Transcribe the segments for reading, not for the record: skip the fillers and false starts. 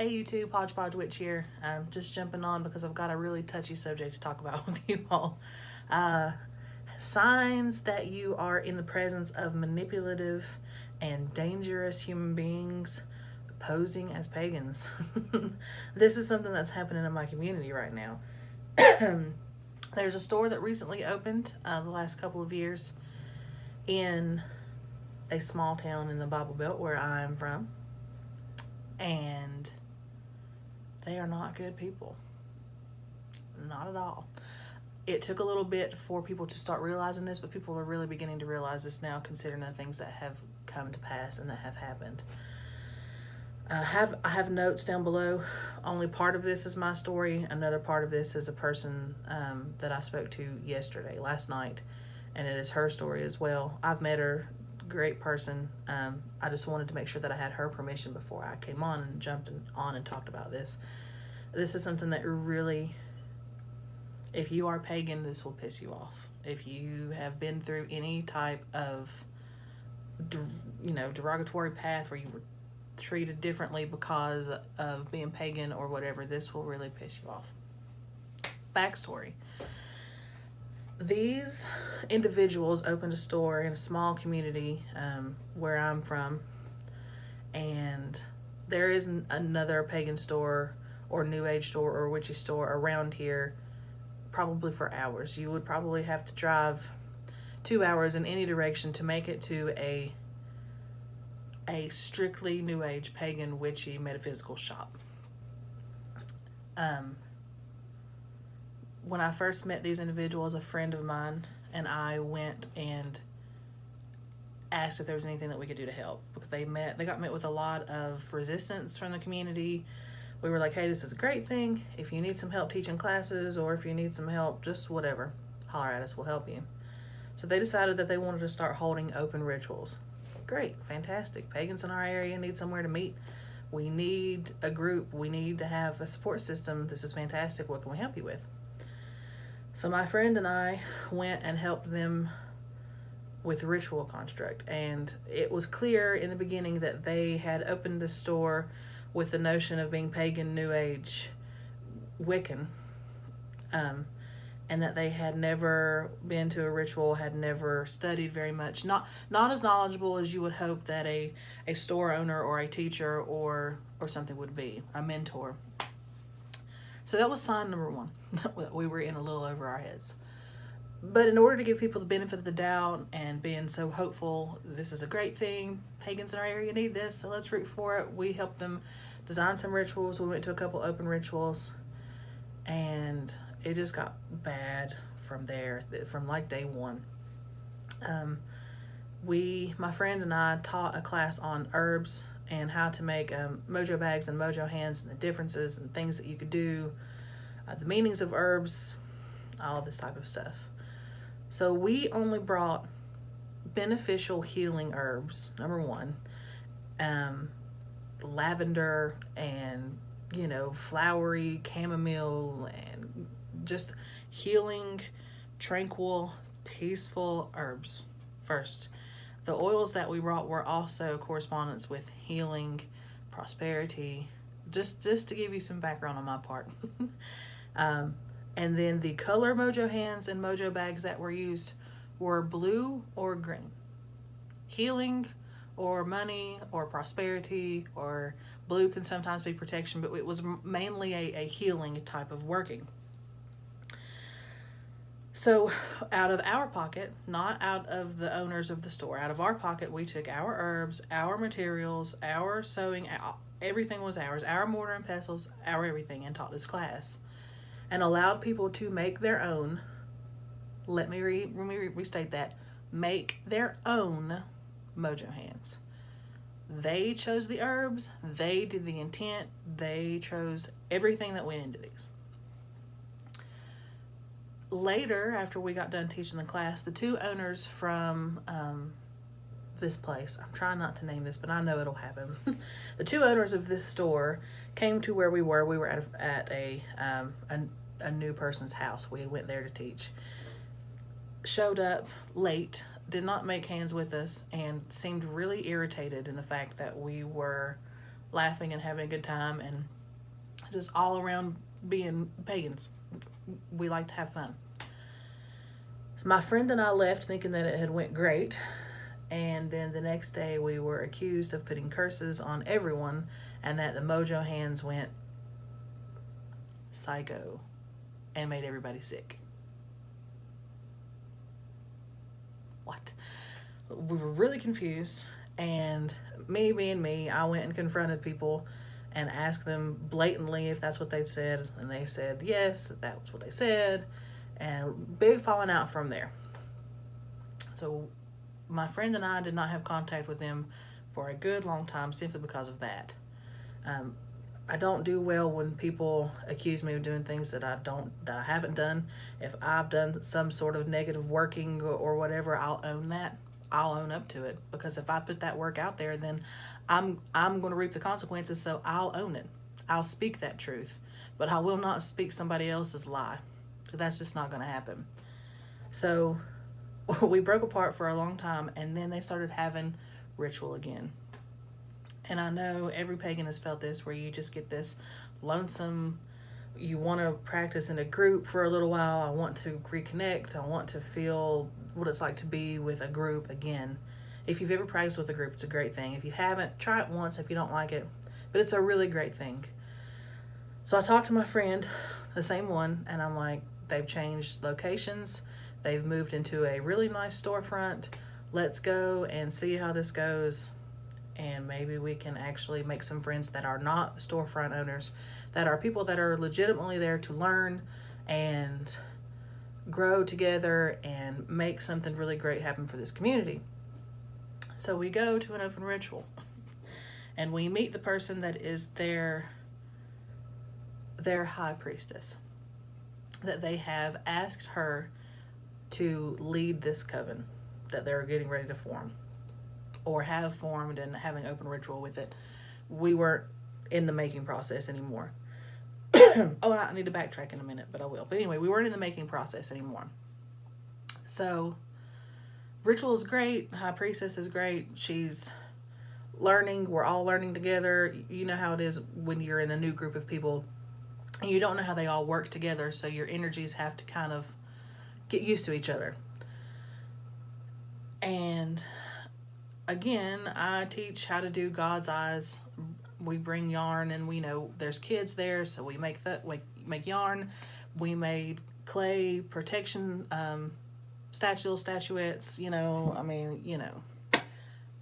Hey YouTube, Podge Witch here. I'm just jumping on because I've got a really touchy subject to talk about with you all. Signs that you are in the presence of manipulative and dangerous human beings posing as pagans. This is something that's happening in my community right now. There's a store that recently opened the last couple of years in a small town in the Bible Belt where I'm from. And they are not good people. Not at all. It took a little bit for people to start realizing this, but people are really beginning to realize this now, considering the things that have come to pass and that have happened. I have notes down below. Only part of this is my story. Another part of this is a person that I spoke to last night, and it is her story as well. I've met her. Great person. I just wanted to make sure that I had her permission before I came on and jumped on and talked about this. This is something that really, if you are pagan, this will piss you off. If you have been through any type of, derogatory path where you were treated differently because of being pagan or whatever, this will really piss you off. Backstory. These individuals opened a store in a small community where I'm from, and there is another pagan store or new age store or witchy store around here, probably for hours. You would probably have to drive 2 hours in any direction to make it to a strictly new age pagan witchy metaphysical shop. When I first met these individuals, a friend of mine and I went and asked if there was anything that we could do to help, because they got met with a lot of resistance from the community. We were like, hey, this is a great thing. If you need some help teaching classes, or if you need some help, just whatever, holler at us, we'll help you. So they decided that they wanted to start holding open rituals. Great, fantastic. Pagans in our area need somewhere to meet. We need a group. We need to have a support system. This is fantastic. What can we help you with? So my friend and I went and helped them with ritual construct, and it was clear in the beginning that they had opened the store with the notion of being pagan, new age, Wiccan, and that they had never been to a ritual, had never studied very much, not as knowledgeable as you would hope that a store owner or a teacher or something would be, a mentor. So that was sign number one. We were in a little over our heads. But in order to give people the benefit of the doubt and being so hopeful, this is a great thing, pagans in our area need this, so let's root for it, we helped them design some rituals. We went to a couple open rituals, and it just got bad from there, from like day one. My friend and I taught a class on herbs and how to make mojo bags and mojo hands, and the differences and things that you could do, the meanings of herbs, all of this type of stuff. So we only brought beneficial healing herbs, number one, lavender and, flowery chamomile and just healing, tranquil, peaceful herbs first. The oils that we brought were also correspondence with healing, prosperity, just to give you some background on my part. And then the color mojo hands and mojo bags that were used were blue or green. Healing or money or prosperity, or blue can sometimes be protection, but it was mainly a healing type of working. So out of our pocket, not out of the owners of the store, out of our pocket, we took our herbs, our materials, our sewing, everything was ours, our mortar and pestles, our everything, and taught this class. And allowed people to make their own, let me restate that, make their own mojo hands. They chose the herbs, they did the intent, they chose everything that went into these. Later, after we got done teaching the class, the two owners from this place, I'm trying not to name this, but I know it'll happen. The two owners of this store came to where we were. We were at a new person's house. We went there to teach. Showed up late, did not make hands with us, and seemed really irritated in the fact that we were laughing and having a good time, and just all around being pagans. We like to have fun. So my friend and I left thinking that it had went great, and then the next day we were accused of putting curses on everyone, and that the mojo hands went psycho and made everybody sick. What? We were really confused, and me being me, I went and confronted people and asked them blatantly if that's what they'd said, and they said yes, that was what they said, and big falling out from there. So my friend and I did not have contact with them for a good long time simply because of that. I don't do well when people accuse me of doing things that I haven't done. If I've done some sort of negative working or whatever, I'll own that. I'll own up to it, because if I put that work out there, then I'm going to reap the consequences. So I'll own it. I'll speak that truth, but I will not speak somebody else's lie. That's just not going to happen. So we broke apart for a long time, and then they started having ritual again. And I know every pagan has felt this, where you just get this lonesome, you want to practice in a group for a little while. I want to reconnect. I want to feel what it's like to be with a group again. If you've ever practiced with a group, it's a great thing. If you haven't, try it once if you don't like it. But it's a really great thing. So I talked to my friend, the same one, and I'm like, they've changed locations. They've moved into a really nice storefront. Let's go and see how this goes. And maybe we can actually make some friends that are not storefront owners, that are people that are legitimately there to learn and grow together and make something really great happen for this community. So we go to an open ritual, and we meet the person that is their high priestess, that they have asked her to lead this coven that they're getting ready to form, or have formed and having open ritual with it. We weren't in the making process anymore. Oh, I need to backtrack in a minute, but I will. But anyway, we weren't in the making process anymore. So ritual is great. High priestess is great. She's learning. We're all learning together. You know how it is when you're in a new group of people and you don't know how they all work together, so your energies have to kind of get used to each other. And again, I teach how to do God's eyes. We bring yarn, and we know there's kids there, so we make yarn. We made clay protection statuettes,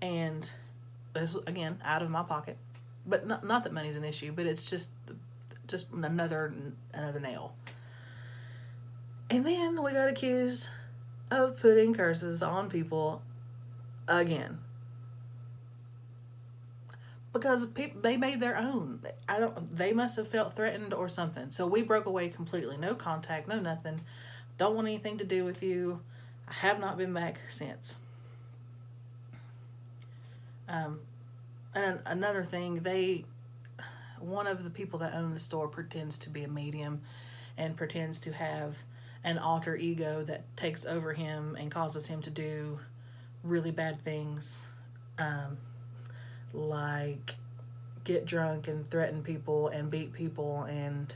and this again out of my pocket, but not that money's an issue, but it's just another nail. And then we got accused of putting curses on people again. Because they made their own. They must have felt threatened or something. So we broke away completely. No contact, no nothing. Don't want anything to do with you. I have not been back since. And another thing, one of the people that own the store pretends to be a medium and pretends to have an alter ego that takes over him and causes him to do really bad things. Like get drunk and threaten people and beat people and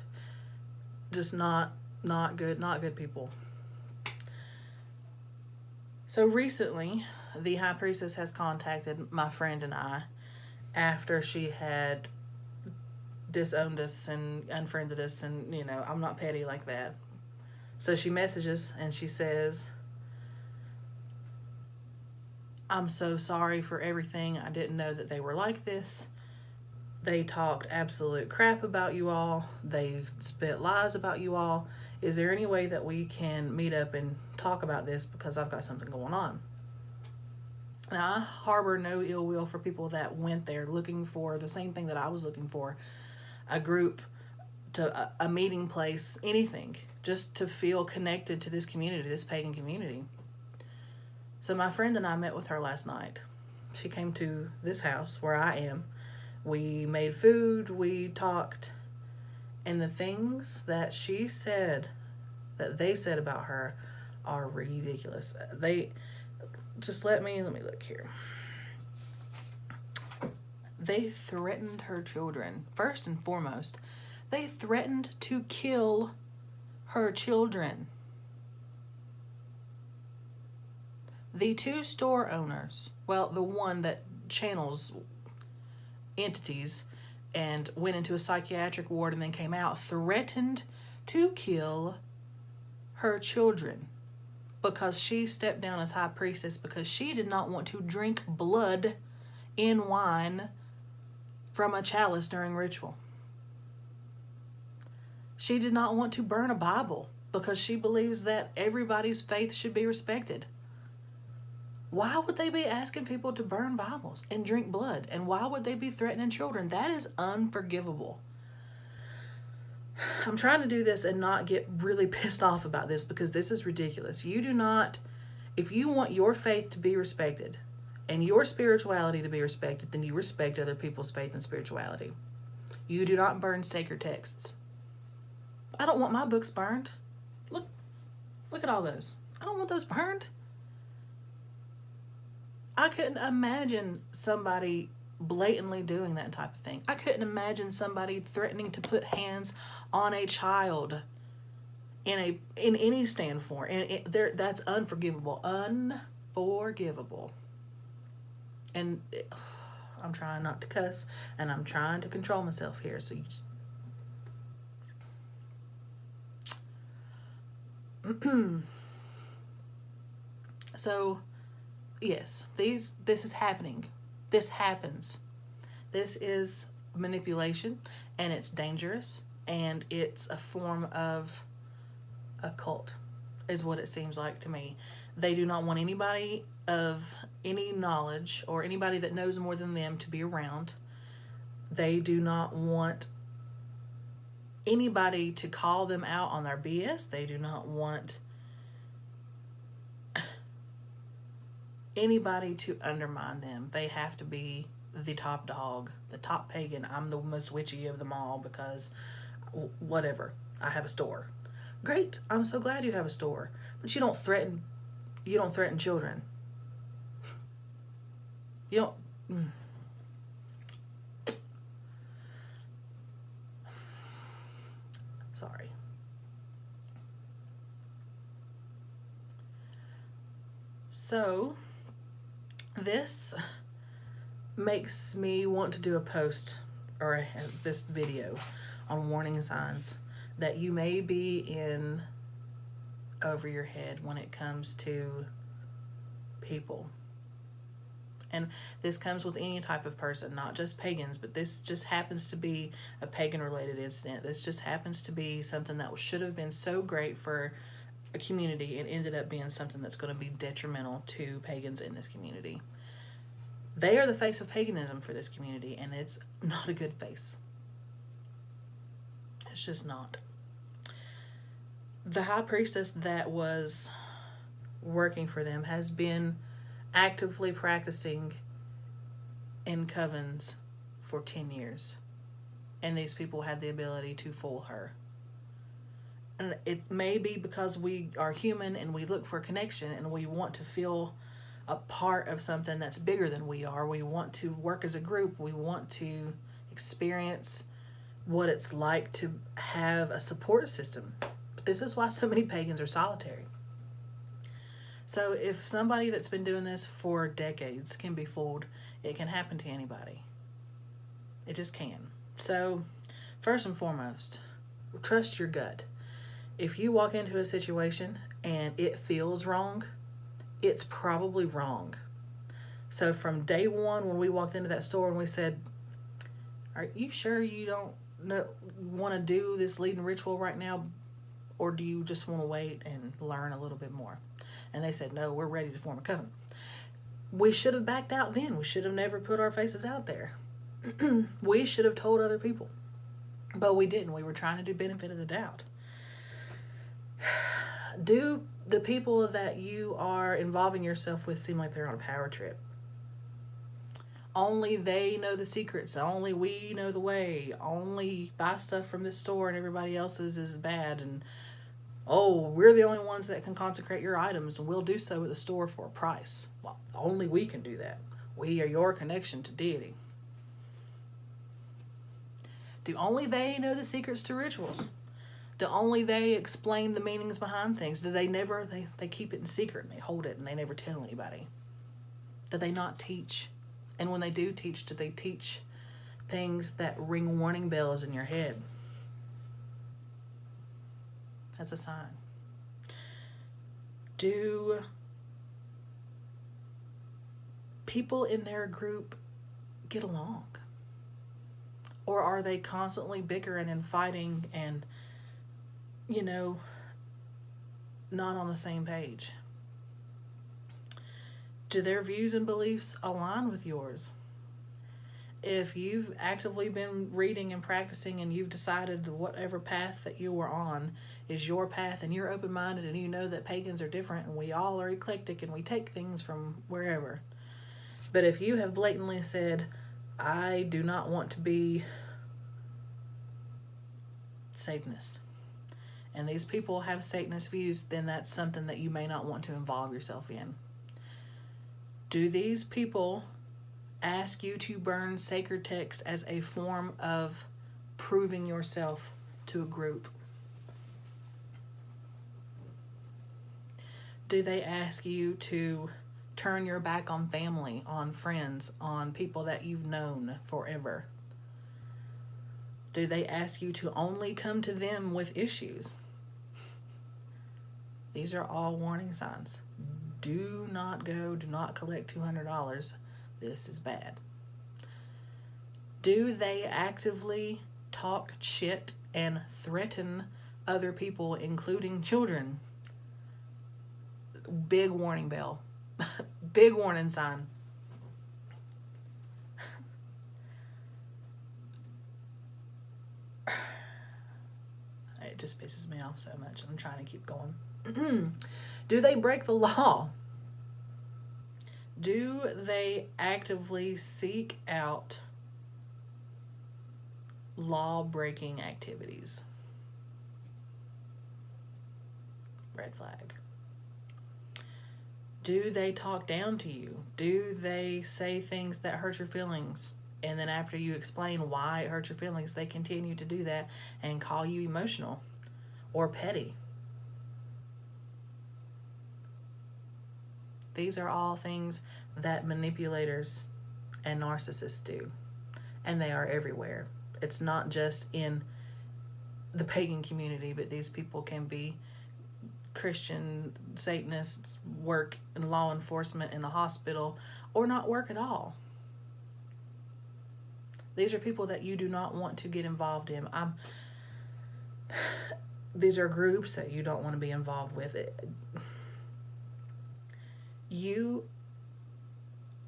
just not good people. So recently, the high priestess has contacted my friend and I after she had disowned us and unfriended us, and I'm not petty like that. So she messages and she says, I'm so sorry for everything. I didn't know that they were like this. They talked absolute crap about you all. They spit lies about you all. Is there any way that we can meet up and talk about this, because I've got something going on? Now, I harbor no ill will for people that went there looking for the same thing that I was looking for. A group, to a meeting place, anything. Just to feel connected to this community, this pagan community. So my friend and I met with her last night. She came to this house where I am. We made food, we talked, and the things that she said, that they said about her, are ridiculous. Let me look here. They threatened her children. First and foremost, they threatened to kill her children. The 2 store owners, well, the one that channels entities and went into a psychiatric ward and then came out, threatened to kill her children because she stepped down as high priestess because she did not want to drink blood in wine from a chalice during ritual. She did not want to burn a Bible because she believes that everybody's faith should be respected. Why would they be asking people to burn Bibles and drink blood? And why would they be threatening children? That is unforgivable. I'm trying to do this and not get really pissed off about this because this is ridiculous. You do not, if you want your faith to be respected and your spirituality to be respected, then you respect other people's faith and spirituality. You do not burn sacred texts. I don't want my books burned. Look at all those. I don't want those burned. I couldn't imagine somebody blatantly doing that type of thing. I couldn't imagine somebody threatening to put hands on a child in any stand for. And that's unforgivable. Unforgivable. And I'm trying not to cuss, and I'm trying to control myself here. So you just... So, yes, this is happening. This happens. This is manipulation, and it's dangerous, and it's a form of a cult, is what it seems like to me. They do not want anybody of any knowledge or anybody that knows more than them to be around. They do not want anybody to call them out on their BS. They do not want anybody to undermine them. They have to be the top dog, the top pagan. I'm the most witchy of them all because whatever. I have a store. Great. I'm so glad you have a store. But you don't threaten children. You don't... Sorry. So, this makes me want to do a post or this video on warning signs that you may be in over your head when it comes to people. And this comes with any type of person, not just pagans, but this just happens to be a pagan-related incident. This just happens to be something that should have been so great for a community and ended up being something that's going to be detrimental to pagans in this community. They are the face of paganism for this community, and it's not a good face. It's just not. The high priestess that was working for them has been actively practicing in covens for 10 years. And these people had the ability to fool her. And it may be because we are human and we look for connection and we want to feel a part of something that's bigger than we are. We want to work as a group. We want to experience what it's like to have a support system. But this is why so many pagans are solitary. So if somebody that's been doing this for decades can be fooled, it can happen to anybody. It just can. So first and foremost, trust your gut. If you walk into a situation and it feels wrong, it's probably wrong. So from day one when we walked into that store and we said, are you sure you don't want to do this leading ritual right now? Or do you just want to wait and learn a little bit more? And they said, no, we're ready to form a coven. We should have backed out then. We should have never put our faces out there. We should have told other people. But we didn't. We were trying to do benefit of the doubt. Do the people that you are involving yourself with seem like they're on a power trip? Only they know the secrets. Only we know the way. Only buy stuff from this store and everybody else's is bad. And oh, we're the only ones that can consecrate your items, and we'll do so at the store for a price. Well, only we can do that. We are your connection to deity. Do only they know the secrets to rituals? Do only they explain the meanings behind things? Do they never, they keep it in secret and they hold it and they never tell anybody? Do they not teach? And when they do teach, do they teach things that ring warning bells in your head? That's a sign. Do people in their group get along? Or are they constantly bickering and fighting and, you know, not on the same page? Do their views and beliefs align with yours? If you've actively been reading and practicing and you've decided whatever path that you were on is your path and you're open-minded and you know that pagans are different and we all are eclectic and we take things from wherever. But if you have blatantly said, I do not want to be Satanist, and these people have Satanist views, then that's something that you may not want to involve yourself in. Do these people ask you to burn sacred text as a form of proving yourself to a group? Do they ask you to turn your back on family, on friends, on people that you've known forever? Do they ask you to only come to them with issues? These are all warning signs. Do not go, do not collect $200. This is bad. Do they actively talk shit and threaten other people, including children? Big warning bell. Big warning sign. It just pisses me off so much. I'm trying to keep going. Do they break the law? Do they actively seek out law-breaking activities? Red flag. Do they talk down to you? Do they say things that hurt your feelings? And then after you explain why it hurt your feelings, they continue to do that and call you emotional or petty. These are all things that manipulators and narcissists do. And they are everywhere. It's not just in the pagan community, but these people can be Christian, Satanists, work in law enforcement in the hospital, or not work at all. These are people that you do not want to get involved in. These are groups that you don't want to be involved with. You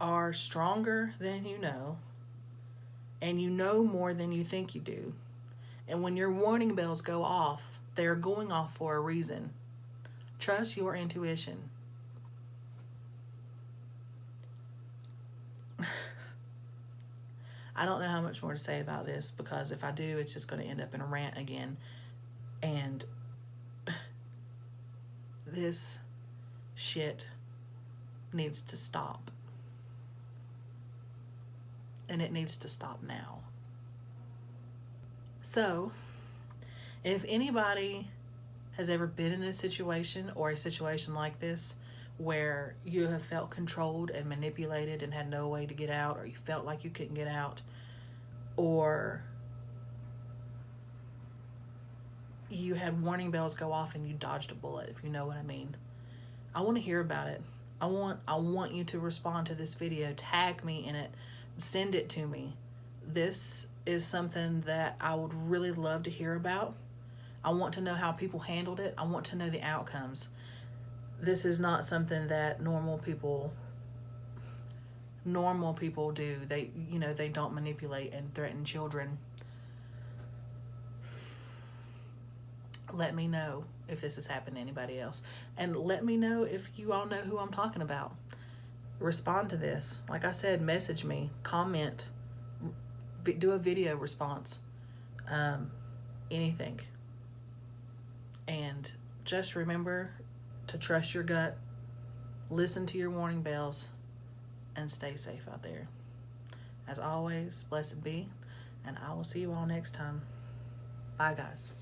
are stronger than you know, and you know more than you think you do. And when your warning bells go off, they're going off for a reason. Trust your intuition. I don't know how much more to say about this, because if I do, it's just going to end up in a rant again. And this shit needs to stop. And it needs to stop now. So, if anybody has ever been in this situation or a situation like this where you have felt controlled and manipulated and had no way to get out, or you felt like you couldn't get out, or you had warning bells go off and you dodged a bullet, if you know what I mean, I want to hear about it. I want you to respond to this video, tag me in it, send it to me. This is something that I would really love to hear about. I want to know how people handled it. I want to know the outcomes. This is not something that normal people do. They don't manipulate and threaten children. Let me know if this has happened to anybody else. And let me know if you all know who I'm talking about. Respond to this. Like I said, message me, comment, do a video response, anything. And just remember to trust your gut, listen to your warning bells, and stay safe out there. As always, blessed be, And I will see you all next time. Bye, guys.